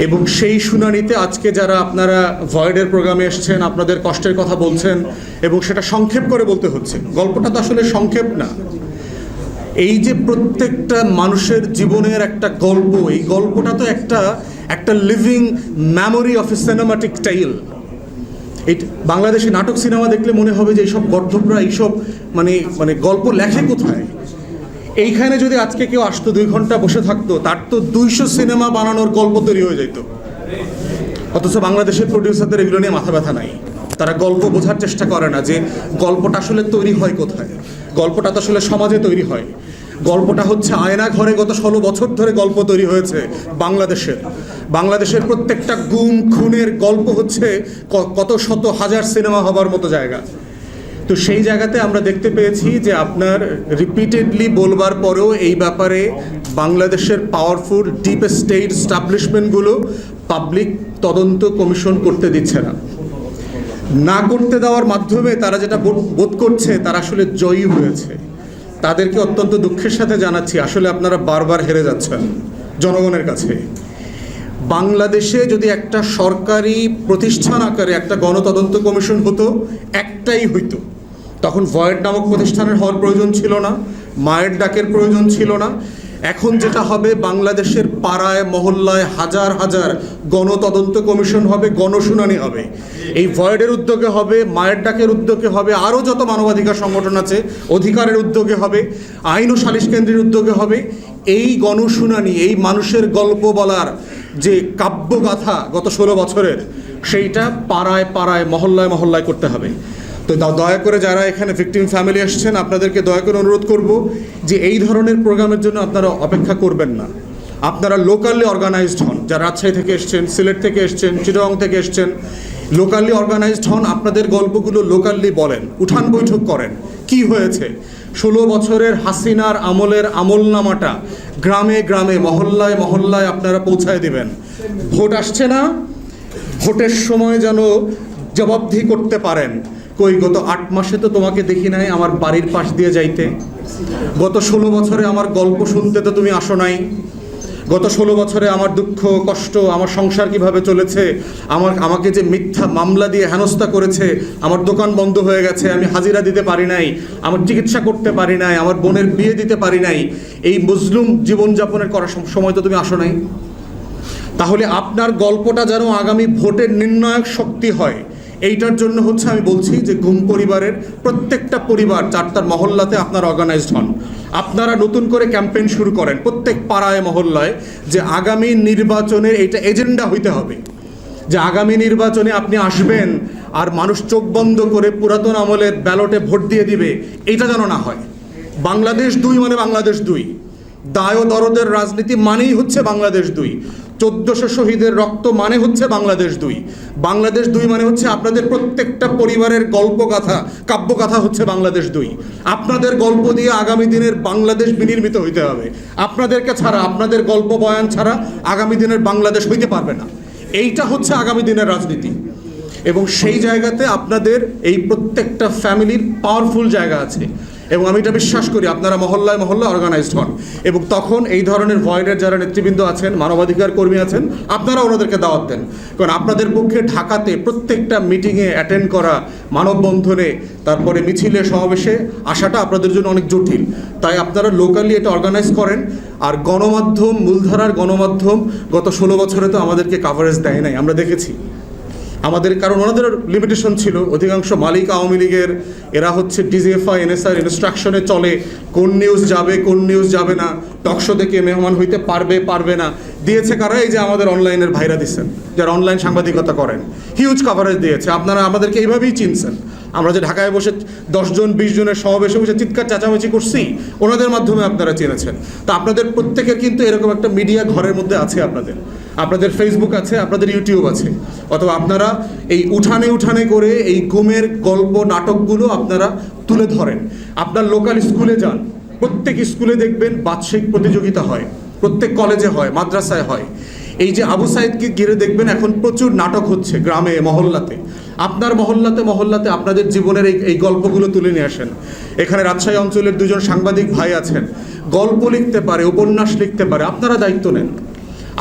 এবং সেই শুনানিতে আজকে যারা আপনারা ভয়েডের প্রোগ্রামে এসেছেন, আপনাদের কষ্টের কথা বলছেন এবং সেটা সংক্ষেপ করে বলতে হচ্ছে। গল্পটা তো আসলে সংক্ষেপ না, এই যে প্রত্যেকটা মানুষের জীবনের একটা গল্প, এই গল্পটা তো একটা living memory of a cinematic tale. এই বাংলাদেশি নাটক সিনেমা দেখলে মনে হবে যে এইসব গর্ধবরা এইসব মানে গল্প লেখে কোথায়। এইখানে যদি আজকে কেউ আসতো, 2 ঘন্টা বসে থাকতো, তার তো 200 সিনেমা বানানোর গল্প তৈরি হয়ে যেত। অথচ বাংলাদেশের প্রডিউসারদের এগুলো নিয়ে মাথা ব্যথা নাই। তারা গল্প বোঝার চেষ্টা করে না যে গল্পটা আসলে তৈরি হয় কোথায়। গল্পটা তো আসলে সমাজে তৈরি হয়। গল্পটা হচ্ছে আয়না ঘরে গত 16 বছর ধরে গল্প তৈরি হয়েছে বাংলাদেশের প্রত্যেকটা গুম খুনের গল্প হচ্ছে কত শত হাজার সিনেমা হবার মতো জায়গা। তো সেই জায়গাতে আমরা দেখতে পেয়েছি যে আপনার রিপিটেডলি বলবার পরেও এই ব্যাপারে বাংলাদেশের পাওয়ারফুল ডিপ স্টেট এস্টাবলিশমেন্টগুলো পাবলিক তদন্ত কমিশন করতে দিচ্ছে না করতে দেওয়ার মাধ্যমে তারা যেটা বোধ করছে তারা আসলে জয়ী হয়েছে। তাদেরকে অত্যন্ত দুঃখের সাথে জানাচ্ছি, আসলে আপনারা বারবার হেরে যাচ্ছেন জনগণের কাছে। বাংলাদেশে যদি একটা সরকারি প্রতিষ্ঠান আকারে একটা গণতদন্ত কমিশন হতো, একটাই হইতো, তখন ভয়েড নামক প্রতিষ্ঠানের হওয়ার প্রয়োজন ছিল না, মায়ের ডাকের প্রয়োজন ছিল না। এখন যেটা হবে, বাংলাদেশের পাড়ায় মহল্লায় হাজার হাজার গণতদন্ত কমিশন হবে, গণশুনানি হবে। এই ভয়েডের উদ্যোগে হবে, মায়ের ডাকের উদ্যোগে হবে, আরও যত মানবাধিকার সংগঠন আছে অধিকারের উদ্যোগে হবে, আইন ও সালিশ কেন্দ্রের উদ্যোগে হবে। এই গণশুনানি, এই মানুষের গল্প বলার যে কাব্যগাথা গত 16 বছরের, সেইটা পাড়ায় পাড়ায় মহল্লায় মহল্লায় করতে হবে। তো দয়া করে যারা এখানে ভিকটিম ফ্যামিলি আসছেন, আপনাদেরকে দয়া করে অনুরোধ করব যে এই ধরনের প্রোগ্রামের জন্য আপনারা অপেক্ষা করবেন না। আপনারা লোকালি অর্গানাইজড হন, যারা রাজশাহী থেকে এসছেন, সিলেট থেকে এসছেন, চিটাগং থেকে এসছেন, লোকালি অর্গানাইজড হন। আপনাদের গল্পগুলো লোকালি বলেন, উঠান বৈঠক করেন, কি হয়েছে 16 বছরের হাসিনার আমলের আমলনামাটা গ্রামে গ্রামে মহল্লায় মহল্লায় আপনারা পৌঁছায় দিবেন। ভোট আসছে না, ভোটের সময় যেন জবাবদিহি করতে পারেন। কই গত 8 মাসে তো তোমাকে দেখি নাই আমার বাড়ির পাশ দিয়ে যাইতে, গত 16 বছরে আমার গল্প শুনতে তো তুমি আসো নাই, গত 16 বছরে আমার দুঃখ কষ্ট, আমার সংসার কিভাবে চলেছে, আমাকে যে মিথ্যা মামলা দিয়ে হেনস্থা করেছে, আমার দোকান বন্ধ হয়ে গেছে, আমি হাজিরা দিতে পারি নাই, আমার চিকিৎসা করতে পারি নাই, আমার বোনের বিয়ে দিতে পারি নাই, এই মজলুম জীবনযাপনের করার সময় তো তুমি আসো নাই। তাহলে আপনার গল্পটা যেন আগামী ভোটের নির্ণায়ক শক্তি হয়, এইটার জন্য হচ্ছে আমি বলছি যে ঘুম পরিবারের প্রত্যেকটা পরিবার 4টার মহল্লাতে আপনারা অর্গানাইজড হন। আপনারা নতুন করে ক্যাম্পেইন শুরু করেন প্রত্যেক পাড়ায় মহল্লায়, যে আগামী নির্বাচনের এইটা এজেন্ডা হইতে হবে, যে আগামী নির্বাচনে আপনি আসবেন আর মানুষ চোখ বন্ধ করে পুরাতন আমলের ব্যালটে ভোট দিয়ে দিবে, এইটা যেন না হয়। বাংলাদেশ 2 মানে বাংলাদেশ 2, দায় ও দরদের রাজনীতি মানেই হচ্ছে বাংলাদেশ 2, 1400 শহীদের রক্ত মানে হচ্ছে বাংলাদেশ 2, বাংলাদেশ 2 মানে হচ্ছে আপনাদের প্রত্যেকটা পরিবারের গল্পগাথা কাব্যগাথা হচ্ছে বাংলাদেশ 2। আপনাদের গল্প দিয়ে আগামী দিনের বাংলাদেশ বিনির্মিত হইতে হবে। আপনাদেরকে ছাড়া, আপনাদের গল্প বয়ান ছাড়া আগামী দিনের বাংলাদেশ হইতে পারবে না। এইটা হচ্ছে আগামী দিনের রাজনীতি। এবং সেই জায়গাতে আপনাদের এই প্রত্যেকটা ফ্যামিলির পাওয়ারফুল জায়গা আছে, এবং আমি এটা বিশ্বাস করি আপনারা মহল্লায় মহল্লায় অর্গানাইজড হন। এবং তখন এই ধরনের ভয়েডের যারা নেতৃবৃন্দ আছেন, মানবাধিকার কর্মী আছেন, আপনারা ওনাদেরকে দাওয়াত দেন। কারণ আপনাদের পক্ষে ঢাকাতে প্রত্যেকটা মিটিংয়ে অ্যাটেন্ড করা, মানববন্ধনে, তারপরে মিছিলে সমাবেশে আসাটা আপনাদের জন্য অনেক জটিল। তাই আপনারা লোকালি এটা অর্গানাইজ করেন। আর গণমাধ্যম, মূলধারার গণমাধ্যম গত 16 বছরে তো আমাদেরকে কাভারেজ দেয় নাই, আমরা দেখেছি আমাদের, কারণ ওনাদের লিমিটেশন ছিল। অধিকাংশ মালিক আওয়ামী লীগের, এরা হচ্ছে ডিজিএফআই এনএসআর ইনস্ট্রাকশনে চলে, কোন নিউজ যাবে কোন নিউজ যাবে না, টকশো থেকে মেহমান হইতে পারবে না, দিয়েছে কারা? এই যে আমাদের অনলাইনের ভাইরা দিচ্ছেন, যারা অনলাইন সাংবাদিকতা করেন, হিউজ কাভারেজ দিয়েছে। আপনারা আমাদেরকে এইভাবেই চিনছেন। আমরা যে ঢাকায় বসে 10 জন 20 জনের সমাবেশে বসে চিৎকার চেঁচামেচি করছি, ওনাদের মাধ্যমে আপনারা চিনেছেন। তা আপনাদের প্রত্যেকের কিন্তু এরকম একটা মিডিয়া ঘরের মধ্যে আছে, আপনাদের ফেসবুক আছে, আপনাদের ইউটিউব আছে, অথবা আপনারা এই উঠানে উঠানে করে এই গুমের গল্প নাটকগুলো আপনারা তুলে ধরেন। আপনার লোকাল স্কুলে যান, প্রত্যেক স্কুলে দেখবেন বার্ষিক প্রতিযোগিতা হয়, প্রত্যেক কলেজে হয়, মাদ্রাসায় হয়। এই যে আবু সাইদকে ঘিরে দেখবেন এখন প্রচুর নাটক হচ্ছে গ্রামে মহল্লাতে। আপনার মহল্লাতে আপনাদের জীবনের এই গল্পগুলো তুলে নিয়ে আসেন। এখানে রাজশাহী অঞ্চলের 2 জন সাংবাদিক ভাই আছেন, গল্প লিখতে পারে, উপন্যাস লিখতে পারে, আপনারা দায়িত্ব নেন।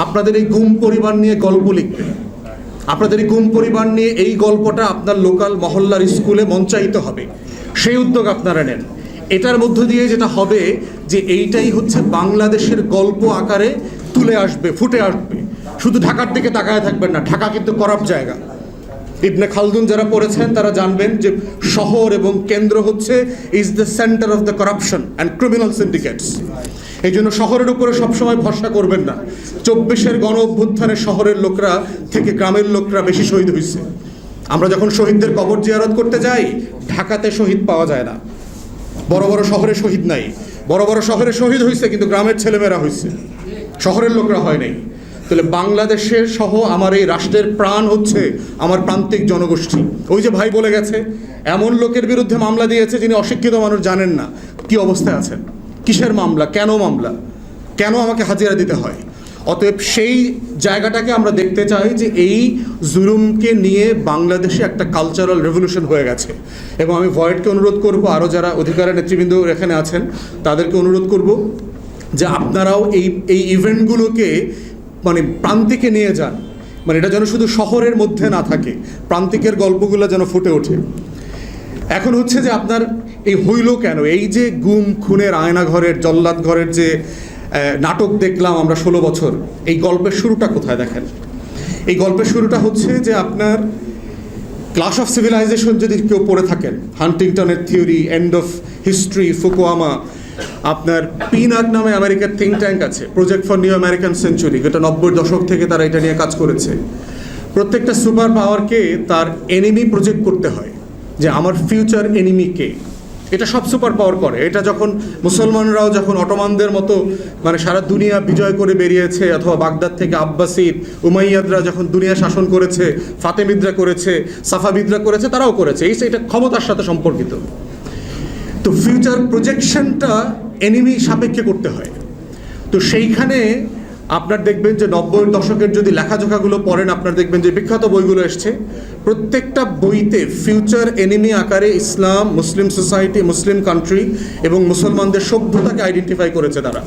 আপনাদের এই গুম পরিবার নিয়ে গল্প লিখবে, আপনাদের এই গুম পরিবার নিয়ে এই গল্পটা আপনার লোকাল মহল্লার স্কুলে মঞ্চায়িত হবে, সেই উদ্যোগ আপনারা নেন। এটার মধ্য দিয়ে যেটা হবে যে এইটাই হচ্ছে বাংলাদেশের গল্প আকারে তুলে আসবে, ফুটে আসবে। শুধু ঢাকার দিকে তাকায় থাকবেন না, ঢাকা কিন্তু করাপ্ট জায়গা। ইবনে খালদুন যারা পড়েছেন তারা জানবেন যে শহর এবং কেন্দ্র হচ্ছে is the centre of the corruption and criminal সিন্ডিকেটস। এই জন্য শহরের উপরে সবসময় ভরসা করবেন না। 24-এর গণ অভ্যুত্থানে শহরের লোকরা থেকে গ্রামের লোকরা বেশি শহীদ হয়েছে। আমরা যখন শহীদদের কবর জিয়ারত করতে যাই, ঢাকাতে শহীদ পাওয়া যায় না, বড় বড় শহরে শহীদ নাই। বড় বড় শহরে শহীদ হয়েছে কিন্তু গ্রামের ছেলেমেয়েরা হয়েছে, শহরের লোকরা হয় নাই। তাহলে বাংলাদেশের সহ আমার এই রাষ্ট্রের প্রাণ হচ্ছে আমার প্রান্তিক জনগোষ্ঠী। ওই যে ভাই বলে গেছে, এমন লোকের বিরুদ্ধে মামলা দিয়েছে যিনি অশিক্ষিত মানুষ, জানেন না কি অবস্থায় আছেন, কিসের মামলা, কেন আমাকে হাজিরা দিতে হয়। অতএব সেই জায়গাটাকে আমরা দেখতে চাই যে এই জুলুমকে নিয়ে বাংলাদেশে একটা কালচারাল রেভলিউশন হয়ে গেছে। এবং আমি ভয়েডকে অনুরোধ করব, আরও যারা অধিকারের নেতৃবৃন্দ এখানে আছেন তাদেরকে অনুরোধ করব যে আপনারাও এই ইভেন্টগুলোকে মানে প্রান্তিকে নিয়ে যান। মানে এটা যেন শুধু শহরের মধ্যে না থাকে, প্রান্তিকের গল্পগুলো যেন ফুটে ওঠে। এখন হচ্ছে যে আপনার এই হইল কেন, এই যে গুম খুনের আয়নাঘরের জল্লাদ ঘরের যে নাটক দেখলাম আমরা 16 বছর, এই গল্পের শুরুটা কোথায় দেখেন? এই গল্পের শুরুটা হচ্ছে যে আপনার ক্লাস অফ সিভিলাইজেশন যদি কেউ পড়ে থাকেন, হান্টিংটনের theory, end of history, Fukuyama, আপনার পিনাক নামে আমেরিকার থিঙ্ক ট্যাঙ্ক আছে, project for new American century, যেটা 90-এর দশক থেকে তারা এটা নিয়ে কাজ করেছে। প্রত্যেকটা সুপার পাওয়ারকে তার এনিমি প্রজেক্ট করতে হয়, যে আমার ফিউচার এনিমি কে। এটা সব সুপার পাওয়ার করে। এটা যখন মুসলমানরাও যখন অটোমানদের মতো মানে সারা দুনিয়া বিজয় করে বেরিয়েছে, অথবা বাগদাদ থেকে আব্বাসিদ, উমাইয়াদরা যখন দুনিয়া শাসন করেছে, ফাতেমিদরা করেছে, সাফাবিদরা করেছে, তারাও করেছে। এটা ক্ষমতার সাথে সম্পর্কিত। তো ফিউচার প্রজেকশনটা এনিমি সাপেক্ষে করতে হয়। তো সেইখানে আপনার দেখবেন যে 90-এর দশকের যদি লেখাজোখাগুলো পড়েন, আপনার দেখবেন যে বিখ্যাত বইগুলো এসছে, প্রত্যেকটা বইতে ফিউচার এনিমি আকারে ইসলাম, মুসলিম সোসাইটি, মুসলিম কান্ট্রি এবং মুসলমানদের সভ্যতাকে আইডেন্টিফাই করেছে তারা,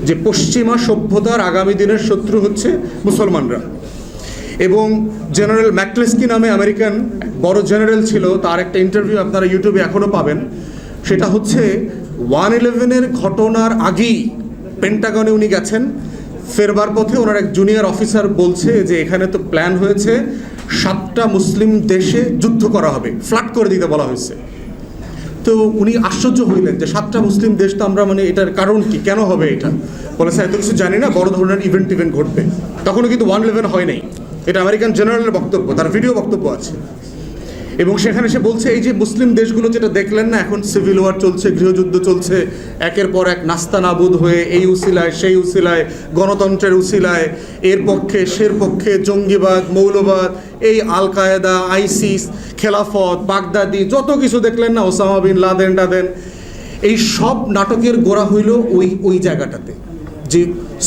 যে পশ্চিমা সভ্যতার আগামী দিনের শত্রু হচ্ছে মুসলমানরা। এবং জেনারেল ম্যাকক্লেস্কি নামে আমেরিকান বড় জেনারেল ছিল, তার একটা ইন্টারভিউ আপনারা ইউটিউবে এখনও পাবেন। সেটা হচ্ছে 1/11-এর ঘটনার আগেই পেন্টাগনে উনি গেছেন, ফেরবার পথে ওনার এক জুনিয়র অফিসার বলছে যে এখানে তো প্ল্যান হয়েছে 7টা মুসলিম দেশে যুদ্ধ করা হবে, ফ্লাড করে দিতে বলা হয়েছে। তো উনি আশ্চর্য হইলেন যে 7টা মুসলিম দেশ, তো আমরা মানে এটার কারণ কি, কেন হবে এটা? বলেছে এত কিছু জানি না, বড় ধরনের ইভেন্ট ঘটবে। তখনও কিন্তু 1/11 হয় নাই। এটা আমেরিকান জেনারেলের বক্তব্য, তার ভিডিও বক্তব্য আছে। এবং সেখানে সে বলছে এই যে মুসলিম দেশগুলো যেটা দেখলেন না, এখন সিভিল ওয়ার চলছে, গৃহযুদ্ধ চলছে, একের পর এক নাস্তানাবুদ হয়ে এই উসিলায় সেই উসিলায়, গণতন্ত্রের উসিলায়, এর পক্ষে সের পক্ষে, জঙ্গিবাদ, মৌলবাদ, এই আল কায়েদা, আইসিস, খেলাফত, বাগদাদি, যত কিছু দেখলেন না, ওসামা বিন লাদেন টাদেন, এই সব নাটকের গোড়া হইল ওই জায়গাটাতে, যে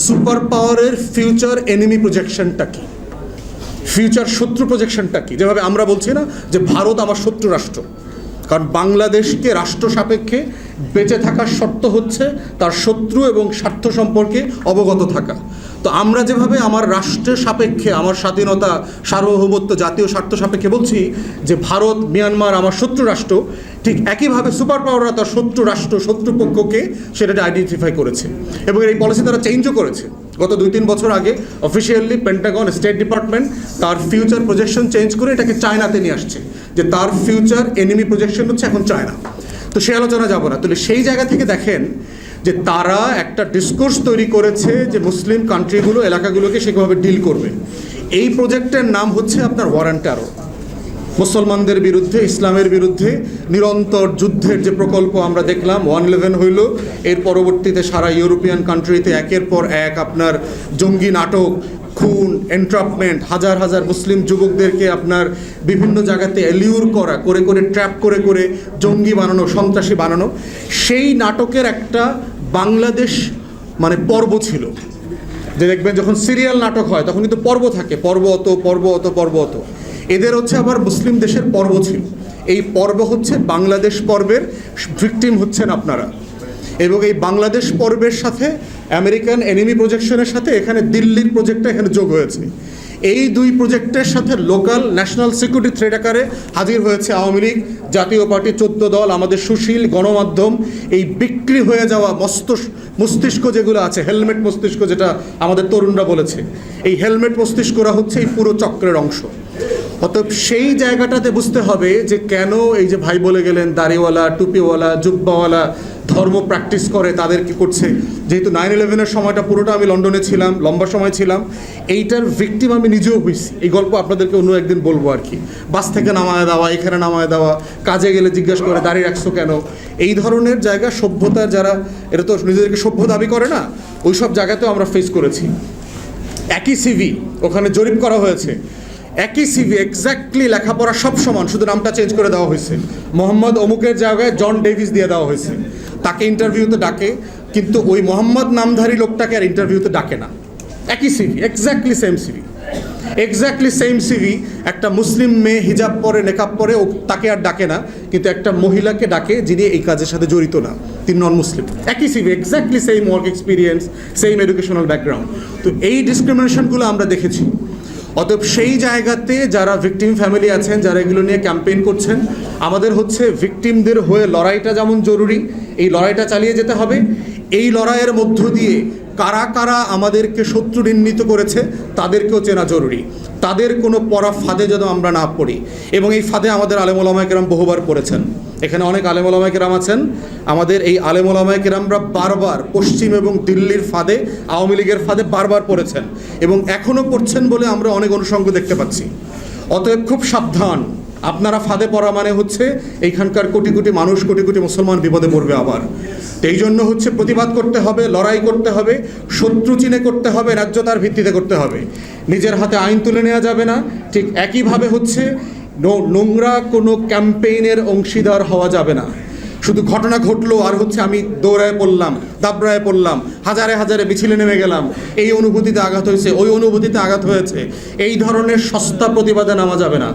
সুপার পাওয়ারের ফিউচার এনিমি প্রজেকশনটা কি, ফিউচার শত্রু প্রজেকশনটা কি। যেভাবে আমরা বলছি না যে ভারত আমার শত্রু রাষ্ট্র, কারণ বাংলাদেশকে রাষ্ট্র সাপেক্ষে বেঁচে থাকার শর্ত হচ্ছে তার শত্রু এবং স্বার্থ সম্পর্কে অবগত থাকা। তো আমরা যেভাবে আমার রাষ্ট্রের সাপেক্ষে আমার স্বাধীনতা, সার্বভৌমত্ব, জাতীয় স্বার্থ সাপেক্ষে বলছি যে ভারত, মিয়ানমার আমার শত্রু রাষ্ট্র, ঠিক একইভাবে সুপার পাওয়াররা তার শত্রু রাষ্ট্র, শত্রুপক্ষকে সেটা আইডেন্টিফাই করেছে এবং এই পলিসি তারা চেঞ্জও করেছে। গত 2-3 বছর আগে অফিসিয়ালি পেন্টাগন, স্টেট ডিপার্টমেন্ট তার ফিউচার প্রজেকশন চেঞ্জ করে এটাকে চায়নাতে নিয়ে আসছে, যে তার ফিউচার এনিমি প্রজেকশন হচ্ছে এখন চায়না। তো সে আলোচনা যাব না। তাহলে সেই জায়গা থেকে দেখেন যে তারা একটা ডিসকোর্স তৈরি করেছে যে মুসলিম কান্ট্রিগুলো, এলাকাগুলোকে সেভাবে ডিল করবে। এই প্রজেক্টের নাম হচ্ছে আপনার ওয়ার অন টেরর। মুসলমানদের বিরুদ্ধে, ইসলামের বিরুদ্ধে নিরন্তর যুদ্ধের যে প্রকল্প আমরা দেখলাম, 1/11 হইল, এর পরবর্তীতে সারা ইউরোপিয়ান কান্ট্রিতে একের পর এক আপনার জঙ্গি নাটক, খুন, এন্ট্রাপমেন্ট, হাজার হাজার মুসলিম যুবকদেরকে আপনার বিভিন্ন জায়গাতে এলিউর করা, করে করে ট্র্যাপ করে করে জঙ্গি বানানো, সন্ত্রাসী বানানো। সেই নাটকের একটা বাংলাদেশ মানে পর্ব ছিল, যে দেখবেন যখন সিরিয়াল নাটক হয় তখন কিন্তু পর্ব থাকে, পর্ব অত। এদের হচ্ছে আবার মুসলিম দেশের পর্ব ছিল। এই পর্ব হচ্ছে বাংলাদেশ পর্বের ভিকটিম হচ্ছেন আপনারা। এবং এই বাংলাদেশ পর্বের সাথে আমেরিকান এনিমি প্রজেকশনের সাথে এখানে দিল্লির প্রজেক্টটা এখানে যোগ হয়েছে। এই দুই প্রজেক্টের সাথে লোকাল ন্যাশনাল সিকিউরিটি থ্রেট আকারে হাজির হয়েছে আওয়ামী লীগ, জাতীয় পার্টি, 14 দল, আমাদের সুশীল গণমাধ্যম, এই বিক্রি হয়ে যাওয়া মস্তিষ্ক যেগুলো আছে, হেলমেট মস্তিষ্ক যেটা আমাদের তরুণরা বলেছে, এই হেলমেট মস্তিষ্করা হচ্ছে এই পুরো চক্রের অংশ। অতএব সেই জায়গাটাতে বুঝতে হবে যে কেন এই যে ভাই বলে গেলেন দাড়িওয়ালা, টুপিওয়ালা, জুব্বাওয়ালা ধর্ম প্র্যাকটিস করে তাদের কি করছে। যেহেতু 9/11-এর সময়টা পুরোটা আমি লন্ডনে ছিলাম, লম্বা সময় ছিলাম, এইটার ভিকটিম আমি নিজেও হয়েছি। এই গল্প আপনাদেরকে অন্য একদিন বলবো আর কি। বাস থেকে নামায় দেওয়া, এখানে নামায় দেওয়া, কাজে গেলে জিজ্ঞাসা করে দাঁড়িয়ে রাখছো কেন, এই ধরনের জায়গা সভ্যতার যারা এরা তো নিজেদেরকে সভ্য দাবি করে না, ওই সব জায়গাতেও আমরা ফেস করেছি। একই সিভি ওখানে জরিপ করা হয়েছে, একই সিভি এক্স্যাক্টলি লেখাপড়া সব সমান, শুধু নামটা চেঞ্জ করে দেওয়া হয়েছে। মোহাম্মদ অমুকের জায়গায় জন ডেভিস দিয়ে দেওয়া হয়েছে। তাকে ইন্টারভিউতে ডাকে, কিন্তু ওই মোহাম্মদ নামধারী লোকটাকে আর ইন্টারভিউতে ডাকে না। একই CV, exactly same CV, exactly same CV. একটা মুসলিম মেয়ে হিজাব পরে, নেকাব পরে, তাকে আর ডাকে না, কিন্তু একটা মহিলাকে ডাকে যিনি এই কাজের সাথে জড়িত না, তিনি নন মুসলিম। একই CV, exactly same work experience, same educational background. তো এই ডিসক্রিমিনেশনগুলো আমরা দেখেছি। অতএব সেই জায়গাতে যারা ভিকটিম ফ্যামিলি আছেন, যারা এগুলো নিয়ে ক্যাম্পেইন করছেন, আমাদের হচ্ছে ভিকটিমদের হয়ে লড়াইটা যেমন জরুরি, এই লড়াইটা চালিয়ে যেতে হবে। এই লড়াইয়ের মধ্য দিয়ে কারা কারা আমাদেরকে শত্রু নির্ণীত করেছে তাদেরকেও চেনা জরুরি। তাদের কোনো পড়া ফাঁদে যেন আমরা না পড়ি, এবং এই ফাঁদে আমাদের আলেম ওলামায়ে কেরাম বহুবার পড়েছেন। এখানে অনেক আলেম ওলামায়ে কেরাম আছেন, আমাদের এই আলেম ওলামায়ে কেরামরা বারবার পশ্চিম এবং দিল্লির ফাঁদে, আওয়ামী লীগের ফাঁদে বারবার পড়েছেন এবং এখনও পড়ছেন বলে আমরা অনেক অনুষঙ্গ দেখতে পাচ্ছি। অতএব খুব সাবধান, আপনারা ফাঁদে পড়া মানে হচ্ছে এইখানকার কোটি কোটি মানুষ, কোটি কোটি মুসলমান বিপদে পড়বে আবার। তো এই জন্য হচ্ছে প্রতিবাদ করতে হবে, লড়াই করতে হবে, শত্রু চিনে করতে হবে, ন্যায্যতার ভিত্তিতে করতে হবে। নিজের হাতে আইন তুলে নেওয়া যাবে না। ঠিক একইভাবে হচ্ছে নোংরা কোনো ক্যাম্পেইনের অংশীদার হওয়া যাবে না। শুধু ঘটনা ঘটলো আর হচ্ছে আমি দৌড়ায় পড়লাম, দাবড়ায় পড়লাম, হাজারে হাজারে মিছিলে নেমে গেলাম, এই অনুভূতিতে আঘাত হয়েছে, ওই অনুভূতিতে আঘাত হয়েছে, এই ধরনের সস্তা প্রতিবাদে নামা যাবে না।